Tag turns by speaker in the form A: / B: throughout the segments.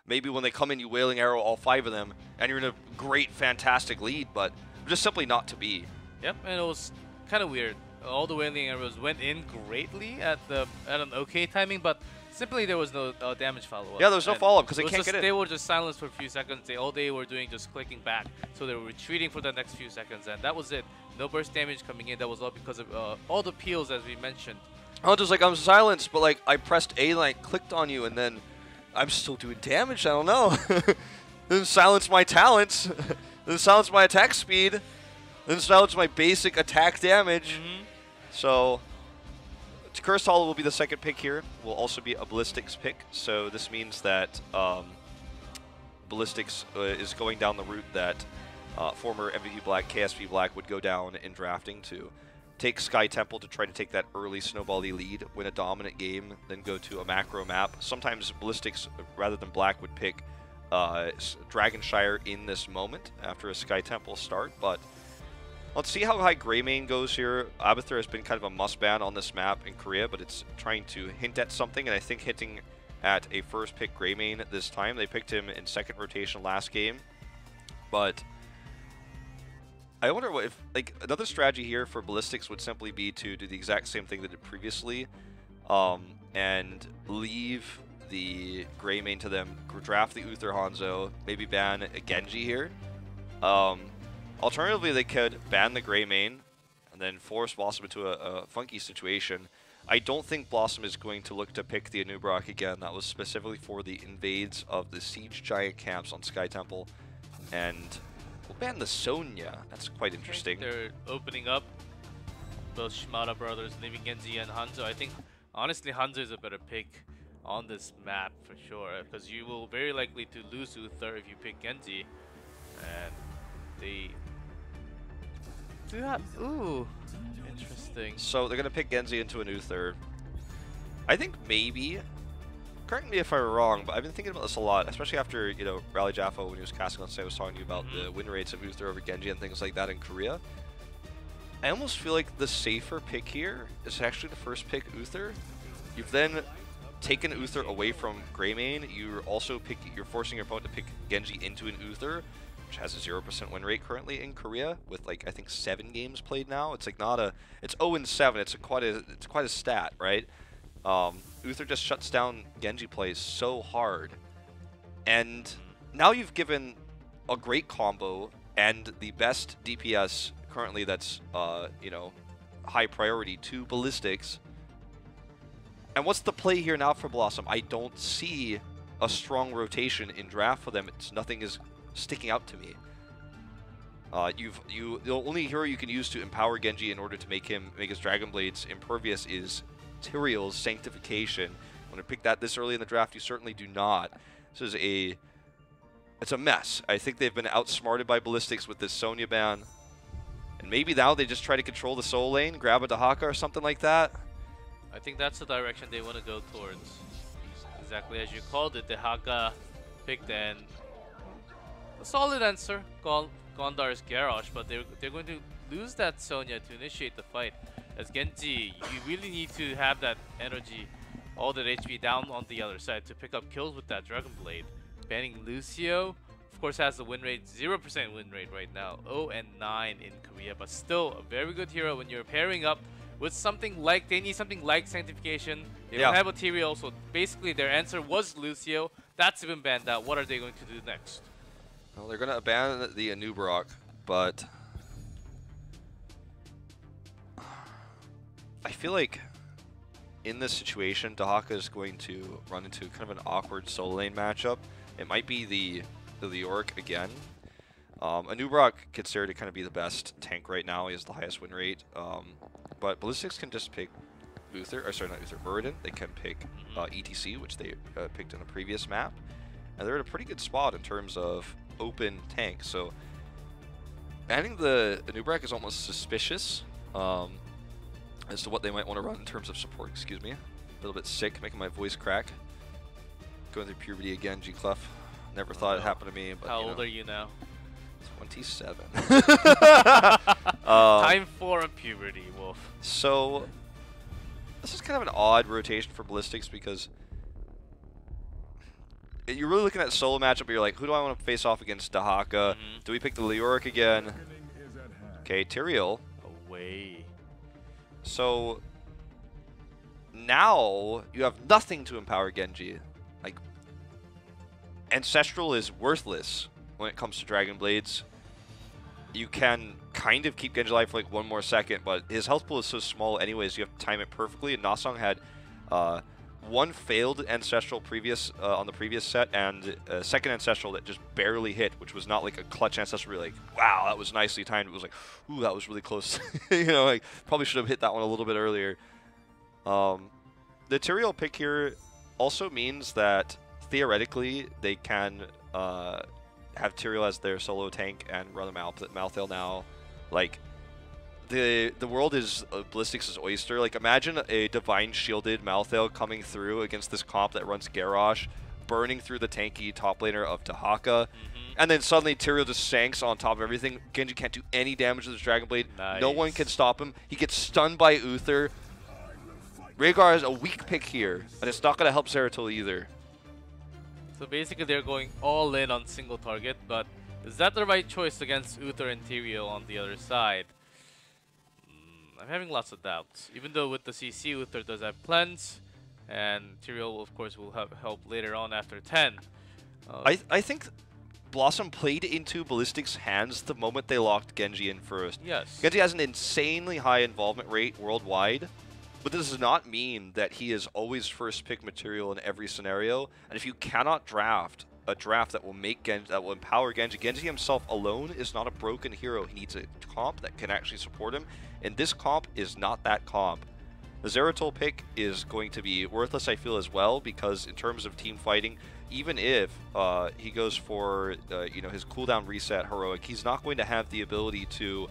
A: Maybe when they come in, you Wailing Arrow all 5 of them, and you're in a great, fantastic lead, but just simply not to be.
B: Yep, and it was kind of weird. All the Wailing Arrows went in greatly at an okay timing, but simply there was no damage follow-up.
A: Yeah, there was no follow-up because they can't get in.
B: They were just silenced for a few seconds. All they were doing just clicking back, so they were retreating for the next few seconds, and that was it. No burst damage coming in. That was all because of all the peels, as we mentioned.
A: Oh, just like I'm silenced, but like I pressed A and I clicked on you, and then I'm still doing damage. I don't know. Then silence my talents. Then silence my attack speed. Then silence my basic attack damage. So, Cursed Hollow will be the second pick here. Will also be a Ballistix pick. So this means that Ballistix is going down the route that former MVP Black, KSV Black would go down in drafting to take Sky Temple to try to take that early snowbally lead, win a dominant game, then go to a macro map. Sometimes Ballistix, rather than Black, would pick Dragonshire in this moment after a Sky Temple start, but let's see how high Greymane goes here. Abathur has been kind of a must-ban on this map in Korea, but it's trying to hint at something, and I think hinting at a first pick Greymane this time. They picked him in second rotation last game, but I wonder what if, like, another strategy here for Ballistix would simply be to do the exact same thing they did previously, and leave the Greymane to them, draft the Uther Hanzo, maybe ban a Genji here. Alternatively, they could ban the Greymane and then force BlossoM into a funky situation. I don't think BlossoM is going to look to pick the Anub'arak again. That was specifically for the invades of the Siege Giant camps on Sky Temple, and we'll ban the Sonya. That's quite interesting.
B: They're opening up both Shimada brothers, leaving Genji and Hanzo. I think, honestly, Hanzo is a better pick on this map for sure, because you will very likely to lose Uther if you pick Genji, and they do have, ooh, interesting.
A: So they're going to pick Genji into an Uther. I think maybe, correct me if I'm wrong, but I've been thinking about this a lot, especially after, you know, Rally Jaffa, when he was casting on say, I was talking to you about the win rates of Uther over Genji and things like that in Korea. I almost feel like the safer pick here is actually the first pick Uther. You've then taken Uther away from Greymane. You're also you're forcing your opponent to pick Genji into an Uther, which has a 0% win rate currently in Korea with, like, I think 7 games played now. It's like not a, it's 0-7. It's quite a stat, right? Uther just shuts down Genji plays so hard, and now you've given a great combo and the best DPS currently that's you know, high priority to Ballistix. And what's the play here now for BlossoM? I don't see a strong rotation in draft for them. Nothing is sticking out to me. The only hero you can use to empower Genji in order to make his Dragon Blades impervious is Tyrael's Sanctification. When I pick that this early in the draft, you certainly do not. This is it's a mess. I think they've been outsmarted by Ballistix with this Sonya ban, and maybe now they just try to control the soul lane, grab a Dahaka or something like that.
B: I think that's the direction they want to go towards. Exactly as you called it, the Dahaka picked, and a solid answer. Gondar's Garrosh, but they're going to lose that Sonya to initiate the fight. As Genji, you really need to have that energy, all that HP down on the other side to pick up kills with that Dragon Blade. Banning Lucio, of course, has the win rate, 0% win rate right now, 0-9 in Korea, but still a very good hero when you're pairing up with something like, they need something like Sanctification. They don't have a Tyrael, so basically their answer was Lucio. That's even banned out. What are they going to do next?
A: Well, they're going to abandon the Anub'arak, but I feel like in this situation, Dahaka is going to run into kind of an awkward solo lane matchup. It might be the Leoric again. Anub'arak considered to kind of be the best tank right now. He has the highest win rate. But Ballistix can just pick Uther, or sorry, not Uther, Muradin. They can pick ETC, which they picked in a previous map. And they're in a pretty good spot in terms of open tank. So banning the Anub'arak is almost suspicious as to what they might want to run in terms of support. Excuse me. A little bit sick, making my voice crack. Going through puberty again, G-Clef. Never thought it happened to me. But,
B: how old are you now?
A: 27.
B: Time for a puberty, Wolf.
A: So this is kind of an odd rotation for Ballistix because you're really looking at solo matchup. You're like, who do I want to face off against Dahaka? Do we pick the Leoric again? Okay, Tyrael.
B: Away.
A: So now you have nothing to empower Genji. Like, Ancestral is worthless when it comes to Dragon Blades. You can kind of keep Genji alive for like 1 more second, but his health pool is so small anyways, you have to time it perfectly. And Nasong had 1 failed Ancestral on the previous set, and a second Ancestral that just barely hit, which was not like a clutch Ancestral where you're like, wow, that was nicely timed. It was like, ooh, that was really close. You know, like, probably should have hit that one a little bit earlier. The Tyrael pick here also means that theoretically they can have Tyrael as their solo tank and run a Malthael now. Like, the world is Ballistix's oyster. Like, imagine a divine shielded Malthael coming through against this comp that runs Garrosh, burning through the tanky top laner of Dahaka, and then suddenly Tyrael just sanks on top of everything. Genji can't do any damage with his Dragon Blade.
B: Nice.
A: No one can stop him. He gets stunned by Uther. Rhaegar is a weak pick here, and it's not going to help Zeratul either.
B: So basically they're going all in on single target, but is that the right choice against Uther and Tyrael on the other side? I'm having lots of doubts. Even though with the CC, Uther does have cleanse, and Tyrael, of course, will have help later on after 10.
A: I think BlossoM played into Ballistix's hands the moment they locked Genji in first.
B: Yes.
A: Genji has an insanely high involvement rate worldwide, but this does not mean that he is always first pick material in every scenario. And if you cannot draft a draft that will make Genji, that will empower Genji, Genji himself alone is not a broken hero. He needs a comp that can actually support him, and this comp is not that comp. The Zeratul pick is going to be worthless, I feel, as well, because in terms of team fighting, even if he goes for you know, his cooldown reset heroic, he's not going to have the ability to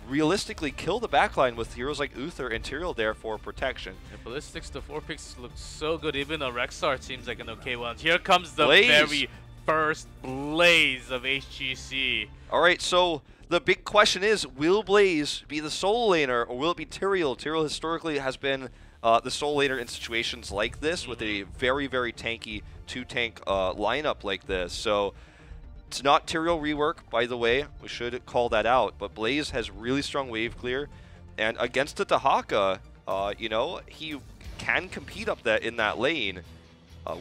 A: realistically kill the backline with heroes like Uther and Tyrael there for protection.
B: And Ballistix, the 4 picks look so good. Even a Rexar seems like an okay one. Here comes the
A: Blaze.
B: very first Blaze of HGC.
A: Alright, so the big question is, will Blaze be the solo laner, or will it be Tyrael? Tyrael historically has been the solo laner in situations like this, with a very, very tanky 2-tank lineup like this. So it's not Tyrael rework, by the way. We should call that out. But Blaze has really strong wave clear, and against the Dahaka, you know, he can compete up that in that lane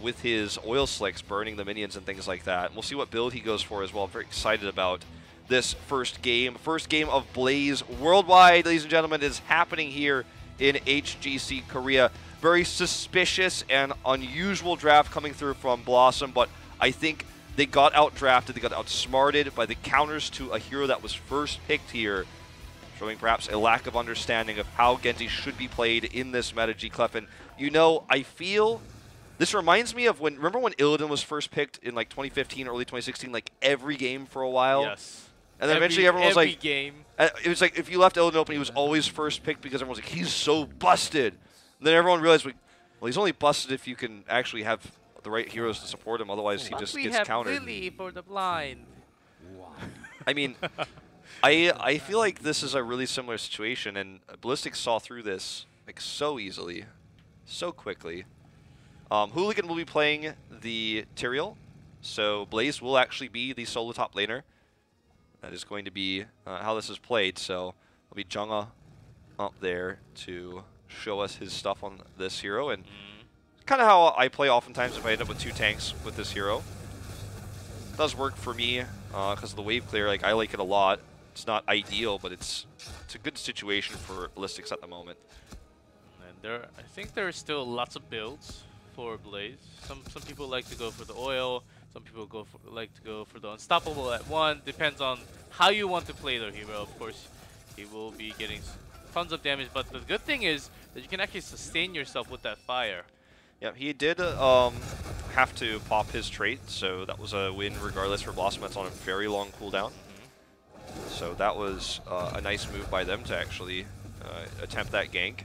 A: with his oil slicks burning the minions and things like that. And we'll see what build he goes for as well. I'm very excited about this first game. First game of Blaze worldwide, ladies and gentlemen, is happening here in HGC Korea. Very suspicious and unusual draft coming through from BlossoM, but I think they got out-drafted, they got outsmarted by the counters to a hero that was first picked here, showing perhaps a lack of understanding of how Genji should be played in this meta, G-Clef. And, you know, I feel this reminds me of when, remember when Illidan was first picked in like 2015, early 2016, like every game for a while?
B: Yes.
A: And then eventually everyone was like,
B: game.
A: It was like if you left Illidan open, he was always first picked because everyone was like, he's so busted. And then everyone realized, well, he's only busted if you can actually have the right heroes to support him, otherwise he just gets countered.
B: Lily for the blind.
A: I mean, I feel like this is a really similar situation, and Ballistix saw through this like so easily, so quickly. Hooligan will be playing the Tyrael, so Blaze will actually be the solo top laner. That is going to be how this is played, so it'll be Junga up there to show us his stuff on this hero, and kind of how I play oftentimes if I end up with 2 tanks with this hero. It does work for me because of the wave clear. Like, I like it a lot. It's not ideal, but it's a good situation for Ballistix at the moment.
B: And I think there are still lots of builds for Blaze. Some people like to go for the oil. Some people like to go for the unstoppable at 1. Depends on how you want to play the hero. Of course, he will be getting tons of damage, but the good thing is that you can actually sustain yourself with that fire.
A: Yeah, he did have to pop his trait, so that was a win regardless for BlossoM. That's on a very long cooldown. So that was a nice move by them to actually attempt that gank.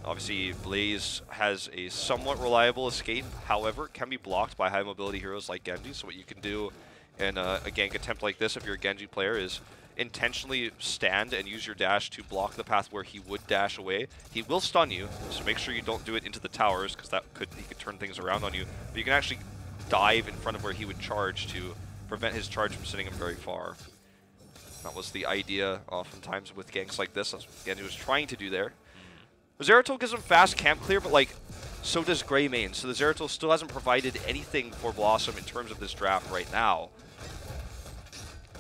A: Obviously, Blaze has a somewhat reliable escape, however, it can be blocked by high mobility heroes like Genji. So what you can do in a gank attempt like this, if you're a Genji player, is intentionally stand and use your dash to block the path where he would dash away. He will stun you, so make sure you don't do it into the towers, because he could turn things around on you. But you can actually dive in front of where he would charge to prevent his charge from sending him very far. That was the idea oftentimes with ganks like this. That's what Genji was trying to do there. Zeratul gives him fast camp clear, but like, so does Greymane. So the Zeratul still hasn't provided anything for BlossoM in terms of this draft right now.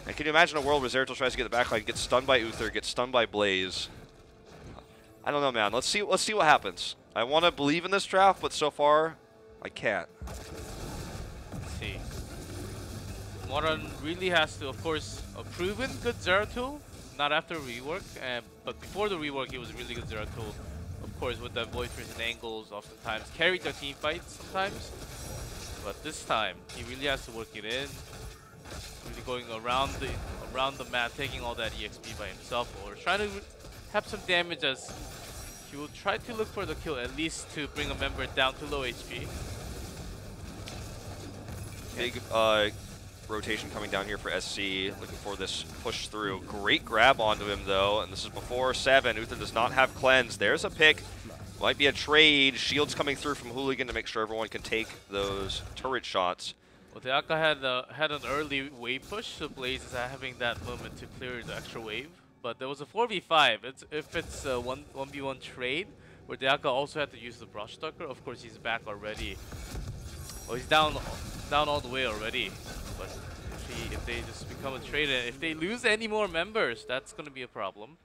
A: And can you imagine a world where Zeratul tries to get the backline, gets stunned by Uther, gets stunned by Blaze? I don't know, man. Let's see what happens. I want to believe in this draft, but so far, I can't.
B: Let's see. Modern really has to, of course, a proven good Zeratul, not after rework, but before the rework, he was a really good Zeratul. Of course, with the voices and angles, oftentimes carried the team fights sometimes. But this time, he really has to work it in. Really going around the map, taking all that EXP by himself, or trying to have some damage as he will try to look for the kill, at least to bring a member down to low HP.
A: Big rotation coming down here for SC, looking for this push through. Great grab onto him though, and this is before 7. Uther does not have cleanse. There's a pick. Might be a trade. Shields coming through from Hooligan to make sure everyone can take those turret shots.
B: Well, Deaka had an early wave push, so Blaze is having that moment to clear the extra wave. But there was a 4v5. If it's a 1v1 trade, where Deaka also had to use the Brush Tucker, of course he's back already. Well, he's down all the way already. But if they just become a trade, and if they lose any more members, that's going to be a problem.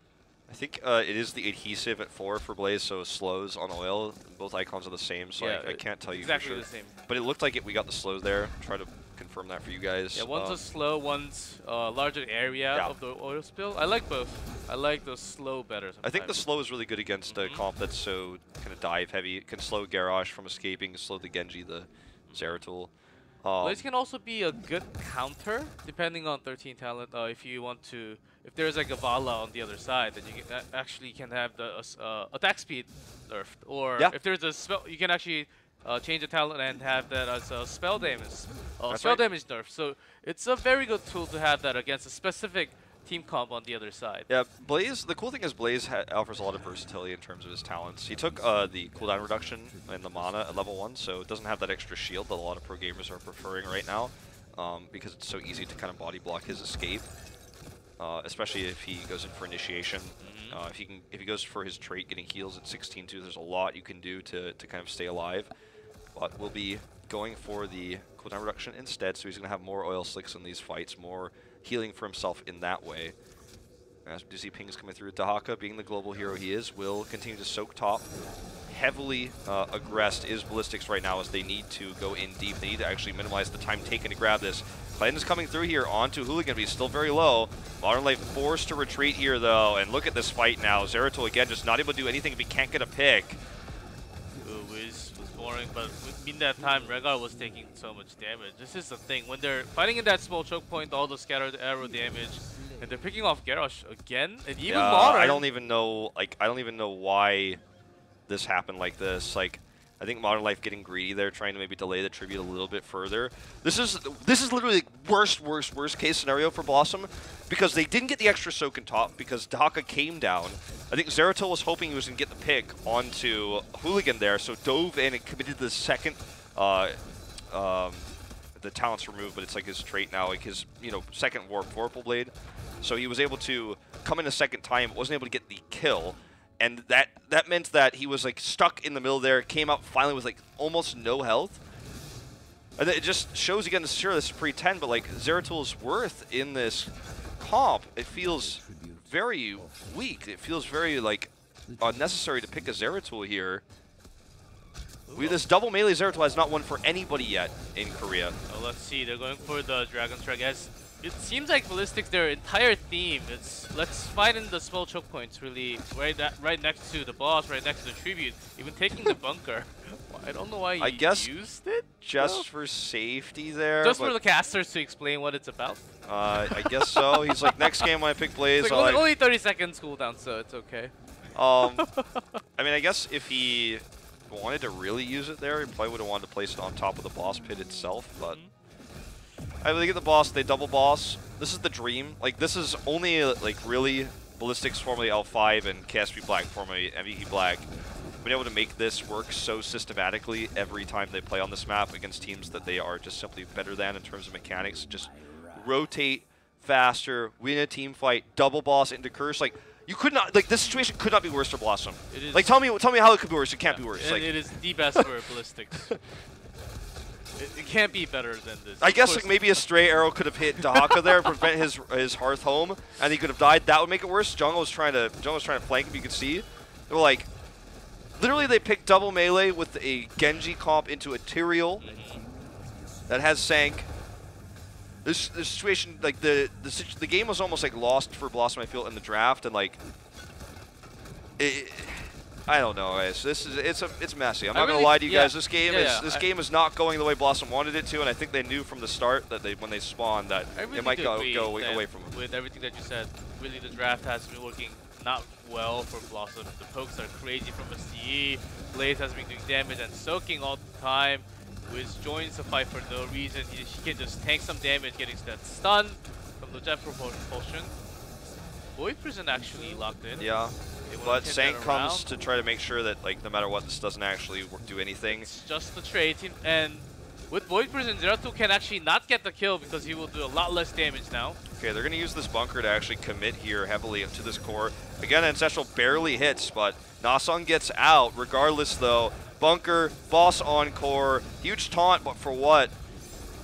A: I think it is the adhesive at 4 for Blaze, so slows on oil. Both icons are the same, so yeah, I can't tell you
B: exactly
A: for sure.
B: The same.
A: But it looked like we got the slows there. Try to confirm that for you guys.
B: Yeah, one's a slow, one's larger area of the oil spill. I like both. I like the slow better sometimes.
A: I think the slow is really good against a comp that's so kind of dive heavy. It can slow Garrosh from escaping, slow the Genji, the Zeratul.
B: Blaze can also be a good counter, depending on 13 talent. If you want to, if there's like a Vala on the other side, then you can actually have the attack speed nerfed. Or if there's a spell, you can actually change the talent and have that as a spell damage. Damage nerf. So it's a very good tool to have that against a specific team comp on the other side.
A: Yeah, Blaze, the cool thing is Blaze offers a lot of versatility in terms of his talents. He took the cooldown reduction and the mana at level 1, so it doesn't have that extra shield that a lot of pro gamers are preferring right now, because it's so easy to kind of body block his escape, especially if he goes in for initiation. If he goes for his trait, getting heals at 16-2, there's a lot you can do to kind of stay alive. But we'll be going for the cooldown reduction instead, so he's going to have more oil slicks in these fights, more healing for himself in that way. As we see pings coming through, Dahaka, being the global hero he is, will continue to soak top. Heavily aggressed is Ballistix right now as they need to go in deep. They need to actually minimize the time taken to grab this. Clayton is coming through here onto Hooligan, but he's still very low. Modern Life forced to retreat here though, and look at this fight now. Zeratul again just not able to do anything if he can't get a pick.
B: Was boring, but in that time, Rehgar was taking so much damage. This is the thing, when they're fighting in that small choke point, all the scattered arrow damage, and they're picking off Garrosh again, and even Modern.
A: I don't even know why this happened like this. Like, I think Modern Life getting greedy there, trying to maybe delay the tribute a little bit further. This is literally worst case scenario for BlossoM, because they didn't get the extra soak in top because Dahaka came down. I think Zeratul was hoping he was going to get the pick onto Hooligan there, so dove in and committed the second, the talent's removed, but it's like his trait now, like his, second Vorpal Blade. So he was able to come in a second time, wasn't able to get the kill. And that meant that he was like stuck in the middle there, came out finally with like almost no health. And it just shows again, sure, this is pre-10, but like Zeratul's worth in this comp, it feels very weak. It feels very like unnecessary to pick a Zeratul here. This double melee Zeratul has not won for anybody yet in Korea.
B: Well, let's see, they're going for the Dragon Strike. It seems like Ballistix, their entire theme, it's let's fight in the small choke points, really, right next to the boss, right next to the tribute, even taking the bunker. I don't know why you used it.
A: Just for safety there.
B: Just for the casters to explain what it's about.
A: I guess so. He's like, next game when I pick Blaze,
B: it's like only 30 seconds cooldown, so it's okay.
A: I mean, I guess if he wanted to really use it there, he probably would have wanted to place it on top of the boss pit itself, but... I really get the boss, they double boss. This is the dream. Like, this is only, like, really Ballistix formerly L5 and KSP Black formerly MVP Black been able to make this work so systematically every time they play on this map against teams that they are just simply better than in terms of mechanics. Just rotate faster, win a team fight, double boss into curse. Like, you could not, like, this situation could not be worse for BlossoM.
B: It is,
A: like, tell me how it could be worse. It can't be worse. Like,
B: it is the best for Ballistix. It can't be better than this.
A: I guess like maybe a stray arrow could have hit Dahaka there, prevent his Hearth home, and he could have died. That would make it worse. Jungle was trying to flank him. You could see. They were like, literally they picked double melee with a Genji comp into a Tyrael that has Sank. This situation, like the game was almost like lost for BlossoM, I feel, in the draft, and like I don't know, guys. It's messy. I'm not gonna lie to you guys. This game game is not going the way BlossoM wanted it to, and I think they knew from the start that when they spawned that it might go away from them.
B: With everything that you said, really the draft has been working not well for BlossoM. The pokes are crazy from SDE. Blaze has been doing damage and soaking all the time. Wiz joins the fight for no reason. He can just tank some damage, getting that stun from the jet propulsion. Void Prison actually locked in.
A: Yeah. But Sank comes to try to make sure that, like, no matter what, this doesn't actually do anything.
B: It's just the trade, and with Void Prison, Zeratul can actually not get the kill because he will do a lot less damage now.
A: Okay, they're going to use this bunker to actually commit here heavily into this core. Again, Ancestral barely hits, but Nasong gets out. Regardless, though, bunker, boss on core, huge taunt, but for what?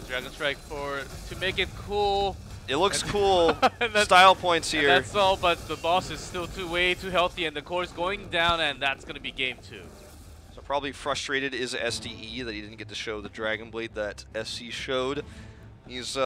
B: Dragon Strike to make it cool.
A: It looks cool. Style points here.
B: That's all, but the boss is still way too healthy, and the core is going down, and that's going to be game 2.
A: So probably frustrated is SDE that he didn't get to show the Dragon Blade that SC showed. He's